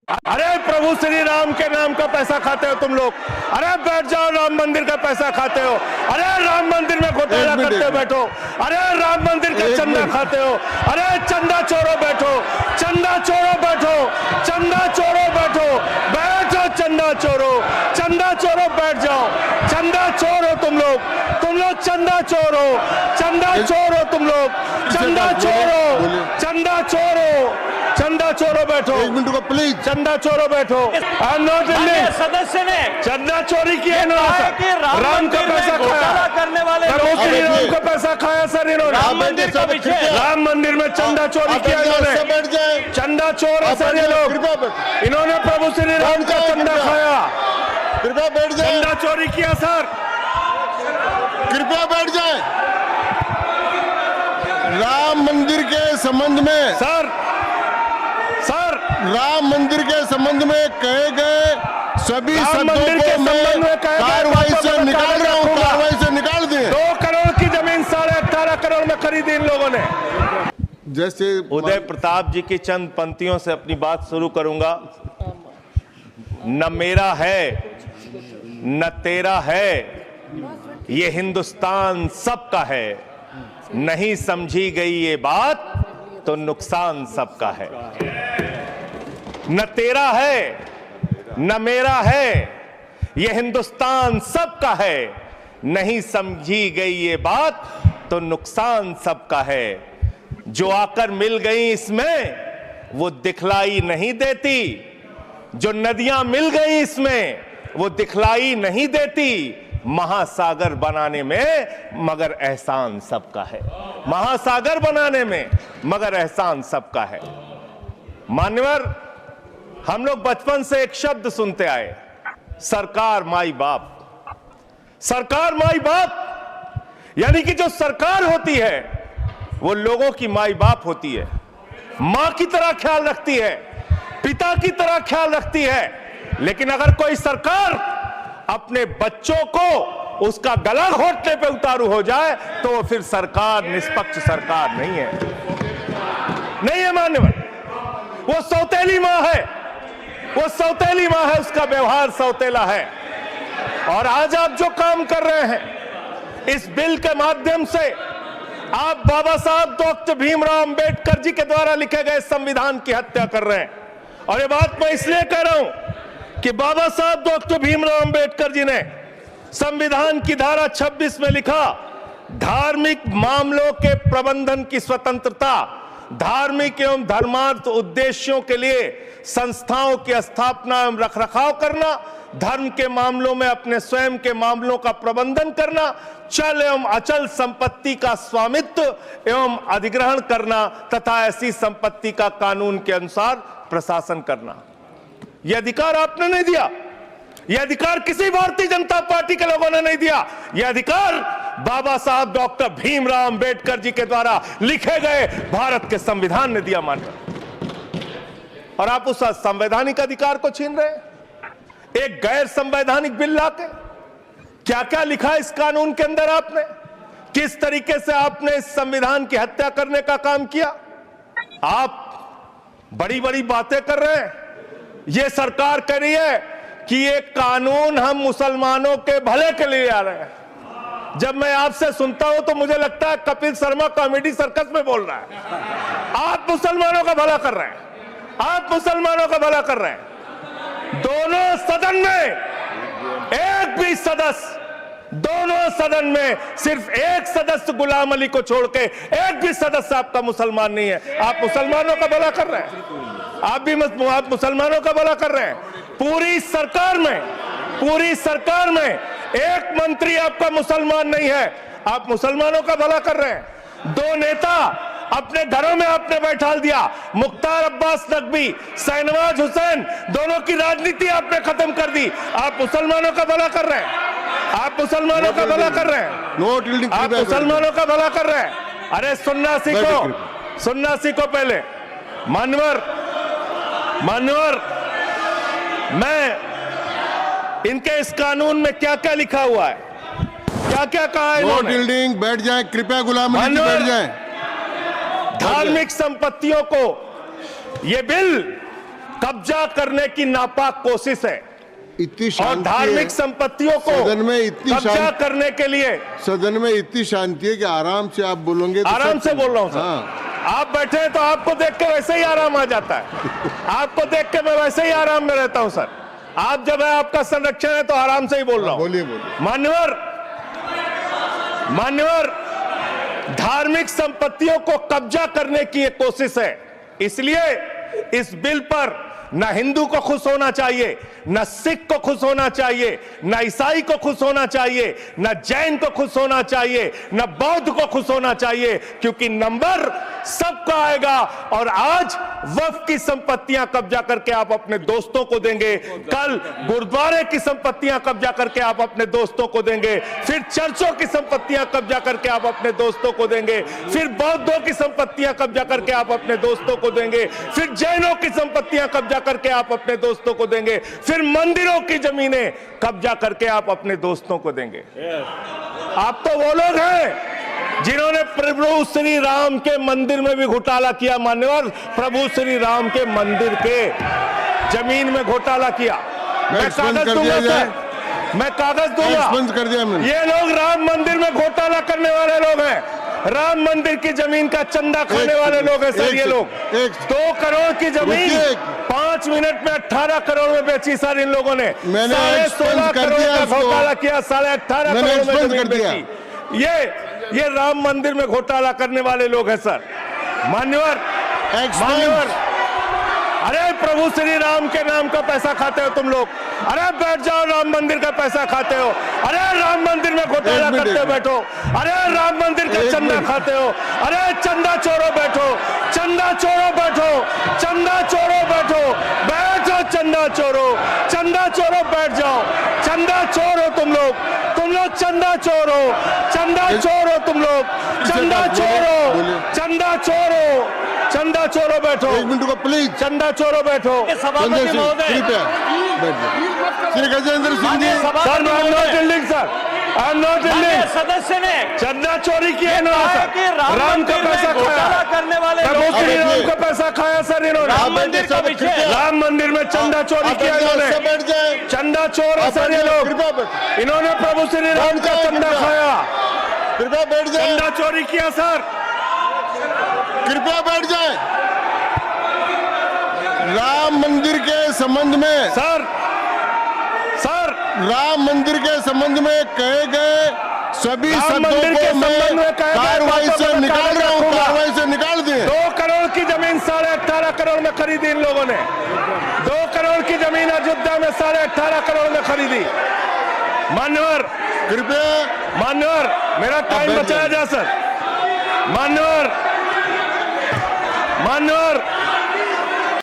अरे प्रभु श्री राम के नाम का पैसा खाते हो तुम लोग। अरे बैठ जाओ, राम मंदिर का पैसा खाते हो। अरे राम मंदिर में घोटाला करते हो, बैठो। अरे राम मंदिर का चंदा खाते हो। अरे चंदा चोरो बैठो, चंदा चोरो बैठो, चंदा चोरो बैठो, बैठो चंदा चोरो, चंदा चोरो बैठ जाओ। चंदा चोर हो तुम लोग चंदा चोर हो, चंदा चोर हो तुम लोग, चंदा चोर हो, चंदा चोर हो, चंदा चोरो बैठो। 1 मिनट को प्लीज। चंदा चोरो बैठो। आई एम नॉट इन सदस्य ने चंदा चोरी किया इन्होंने, राम का पैसा खाया करने वाले राम का पैसा खाया सर इन्होंने। राम मंदिर का विषय, राम मंदिर में चंदा चोरी किया इन्होंने। बैठ जाए, चंदा चोर है सर ये लोग। इन्होंने प्रभु श्री राम का चंदा खाया, कृपया बैठ जाए, चंदा चोरी किया सर। कृपया बैठ जाए। राम मंदिर के संबंध में सर राम मंदिर के संबंध में कहे गए सभी शब्दों को मैं कार्रवाई से निकाल रहा हूं, कार्रवाई से निकाल दिए। 2 करोड़ की जमीन 18.5 करोड़ में खरीदी इन लोगों ने। जैसे उदय प्रताप जी की चंद पंक्तियों से अपनी बात शुरू करूंगा। न मेरा है न तेरा है, ये हिंदुस्तान सबका है। नहीं समझी गई ये बात तो नुकसान सबका है। न तेरा है न मेरा है, ये हिंदुस्तान सबका है। नहीं समझी गई ये बात तो नुकसान सबका है। जो आकर मिल गई इसमें वो दिखलाई नहीं देती, जो नदियां मिल गई इसमें वो दिखलाई नहीं देती। महासागर बनाने में मगर एहसान सबका है, महासागर बनाने में मगर एहसान सबका है। मान्यवर, हम लोग बचपन से एक शब्द सुनते आए, सरकार माई बाप। सरकार माई बाप यानी कि जो सरकार होती है वो लोगों की माई बाप होती है, मां की तरह ख्याल रखती है, पिता की तरह ख्याल रखती है। लेकिन अगर कोई सरकार अपने बच्चों को उसका गला घोटने पे उतारू हो जाए तो वो फिर सरकार निष्पक्ष सरकार नहीं है, नहीं है मान्यवर। वो सौतेली मां है, वो सौतेली मां है, उसका व्यवहार सौतेला है। और आज आप जो काम कर रहे हैं इस बिल के माध्यम से, आप बाबा साहब डॉक्टर भीमराव अंबेडकर जी के द्वारा लिखे गए संविधान की हत्या कर रहे हैं। और ये बात मैं इसलिए कह रहा हूं कि बाबा साहब डॉक्टर भीमराव अंबेडकर जी ने संविधान की धारा 26 में लिखा, धार्मिक मामलों के प्रबंधन की स्वतंत्रता, धार्मिक एवं धर्मार्थ उद्देश्यों के लिए संस्थाओं की स्थापना एवं रखरखाव करना, धर्म के मामलों में अपने स्वयं के मामलों का प्रबंधन करना, चल एवं अचल संपत्ति का स्वामित्व एवं अधिग्रहण करना तथा ऐसी संपत्ति का कानून के अनुसार प्रशासन करना। यह अधिकार आपने नहीं दिया, यह अधिकार किसी भारतीय जनता पार्टी के लोगों ने नहीं दिया। यह अधिकार बाबा साहब डॉक्टर भीमराव अंबेडकर जी के द्वारा लिखे गए भारत के संविधान ने दिया मान्य। और आप उस संवैधानिक अधिकार को छीन रहे हैं एक गैर संवैधानिक बिल लाके। क्या क्या लिखा इस कानून के अंदर आपने, किस तरीके से आपने इस संविधान की हत्या करने का काम किया। आप बड़ी बड़ी बातें कर रहे हैं। यह सरकार कह रही है कि ये कानून हम मुसलमानों के भले के लिए आ रहे हैं। जब मैं आपसे सुनता हूं तो मुझे लगता है कपिल शर्मा कॉमेडी सर्कस में बोल रहा है। आप मुसलमानों का भला कर रहे हैं, आप मुसलमानों का भला कर रहे हैं। दोनों सदन में एक भी सदस्य, दोनों सदन में सिर्फ एक सदस्य गुलाम अली को छोड़ के एक भी सदस्य आपका मुसलमान नहीं है। आप मुसलमानों का भला कर रहे हैं, आप मुसलमानों का भला कर रहे हैं। पूरी सरकार में एक मंत्री आपका मुसलमान नहीं है, आप मुसलमानों का भला कर रहे हैं। 2 नेता अपने घरों में आपने बैठा दिया, मुख्तार अब्बास नकवी, शाहनवाज हुसैन, दोनों की राजनीति आपने खत्म कर दी। आप मुसलमानों का भला कर रहे हैं, आप मुसलमानों का भला कर रहे हैं, आप मुसलमानों का भला कर रहे हैं। अरे सुनना सीखो पहले। मान्यवर, मैं इनके इस कानून में क्या क्या लिखा हुआ है, क्या क्या कहा है इन्होंने। बैठ जाएं, कृपया गुलाम अली बैठ जाएं। धार्मिक संपत्तियों को, यह बिल कब्जा करने की नापाक कोशिश है इतनी और शांति धार्मिक है संपत्तियों को सदन में, इतनी कब्जा शांति करने के लिए। सदन में इतनी शांति है कि आराम से आप बोलोगे तो आराम सब- से बोल रहा हूं सर। हाँ, आप बैठे हैं तो आपको देख के वैसे ही आराम आ जाता है। आपको देख के मैं वैसे ही आराम में रहता हूं सर। आप जब है आपका संरक्षण है तो आराम से ही बोल रहा हूं। बोलिए बोलिए। मान्यवर, धार्मिक संपत्तियों को कब्जा करने की एक कोशिश है। इसलिए इस बिल पर न हिंदू को खुश होना चाहिए, न सिख को खुश होना चाहिए, न ईसाई को खुश होना चाहिए, न जैन को खुश होना चाहिए, न बौद्ध को खुश होना चाहिए, क्योंकि नंबर सबका आएगा। और आज वक्फ की संपत्तियां कब्जा करके आप अपने दोस्तों को देंगे, कल गुरुद्वारे की संपत्तियां कब्जा करके आप अपने दोस्तों को देंगे, फिर चर्चों की संपत्तियां कब्जा करके आप अपने दोस्तों को देंगे, फिर बौद्धों की संपत्तियां कब्जा करके आप अपने दोस्तों को देंगे, फिर जैनों की संपत्तियां कब्जा करके आप अपने दोस्तों को देंगे, फिर मंदिरों की जमीनें कब्जा करके आप अपने दोस्तों को देंगे। आप तो वो लोग हैं जिन्होंने प्रभु श्री राम के मंदिर में भी घोटाला किया। मान्यवर, प्रभु श्री राम के मंदिर के जमीन में घोटाला किया। मैं कागज दूंगा सर, मैं कागज दूंगा। बंद कर दिया मैंने। ये लोग राम मंदिर में घोटाला करने वाले लोग हैं। राम मंदिर की जमीन का चंदा खाने वाले लोग हैं सर। ये लोग 2 करोड़ की जमीन 5 मिनट में 18 करोड़ में बेची सर इन लोगों ने। मैंने 16.5 करोड़ का घोटाला किया, 18.5 करोड़ में जमीन बेची। ये राम मंदिर में घोटाला करने वाले लोग हैं सर। मान्यवर, अरे प्रभु श्री राम के नाम का पैसा खाते हो तुम लोग। अरे बैठ जाओ, राम मंदिर का पैसा खाते हो। अरे राम मंदिर में घोटाला करते बैठो। अरे राम मंदिर का चंदा खाते हो। अरे चंदा चोरो बैठो, चंदा चोरो बैठो, चंदा चोरो बैठो, बैठो चंदा चोरो, चंदा चोरो बैठ जाओ। चंदा चोरो तुम लोग चंदा चोरो, चंदा चोरो तुम लोग, चंदा चोरो, चंदा चोरो, चंदा चोरो बैठो। 1 मिनट को प्लीज। चंदा चोरो बैठो। सभापति महोदय Shri Gajendra Singh ji. Sir, I am not dealing sir, I am not dealing. सदस्य ने चंदा चोरी किया इन्होंने, राम का पैसा खाया, करने वाले प्रभु श्री राम का पैसा खाया सर इन्होंने। राम मंदिर का विषय, राम मंदिर में चंदा चोरी किया इन्होंने। बैठ जाए। चंदा चोर है सर ये लोग। इन्होंने प्रभु श्री राम का चंदा खाया, कृपया बैठ जाए। चंदा चोरी किया सर। कृपया बैठ जाए। राम मंदिर के संबंध में सर राम मंदिर के संबंध में कहे गए सभी राम शब्दों मंदिर के को मैं संबंध में कहे गए कार्रवाई बातों से को निकाल रहा हूँ। रखूंगा। कार्रवाई से निकाल दिए। 2 करोड़ की जमीन 18.5 करोड़ में खरीदी इन लोगों ने। 2 करोड़ की जमीन अयोध्या में 18.5 करोड़ में खरीदी। मान्यवर, मेरा टाइम बचाया जा सर। मान्यवर,